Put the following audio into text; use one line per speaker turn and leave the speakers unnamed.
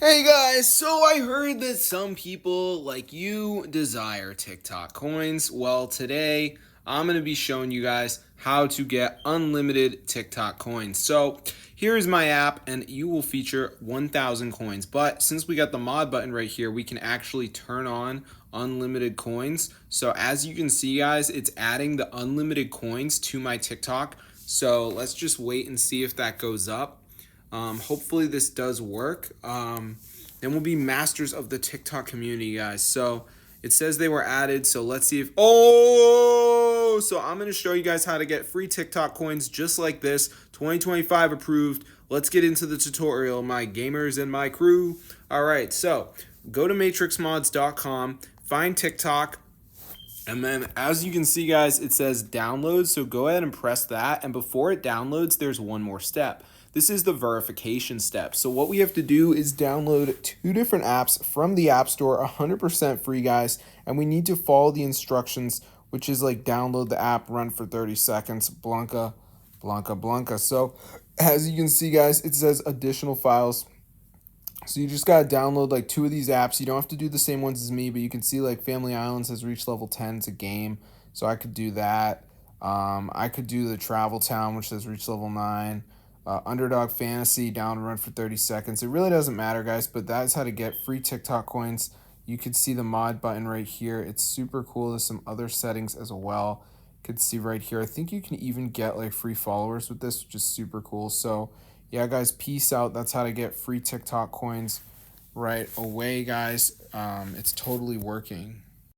Hey guys, so I heard that some people like you desire TikTok coins. Well, today I'm going to be showing you guys how to get unlimited TikTok coins. So here's my app and you will feature 1,000 coins. But since we got the mod button right here, we can actually turn on unlimited coins. So as you can see guys, it's adding the unlimited coins to my TikTok. So let's just wait and see if that goes up. Hopefully this does work. Then we'll be masters of the TikTok community, guys. So it says they were added. So let's see if, so I'm going to show you guys how to get free TikTok coins just like this. 2025 approved. Let's get into the tutorial, my gamers and my crew. All right, so go to matrixmods.com, find TikTok, and then as you can see, guys, it says download. So go ahead and press that. And before it downloads, there's one more step. This is the verification step. So what we have to do is download 2 different apps from the App Store, 100% free, guys. And we need to follow the instructions, which is like download the app, run for 30 seconds, blanca, blanca, blanca. So as you can see, guys, it says additional files. So you just got to download like 2 of these apps. You don't have to do the same ones as me, but you can see like Family Islands has reached level 10. It's a game. So I could do that. I could do the Travel Town, which has reached level 9. Underdog Fantasy, down run for 30 seconds. It really doesn't matter, guys, but that's how to get free TikTok coins. You could see the mod button right here. It's super cool. There's some other settings as well. You could see right here. I think you can even get like free followers with this, which is super cool. So yeah, guys, peace out. That's how to get free TikTok coins right away, guys. It's totally working.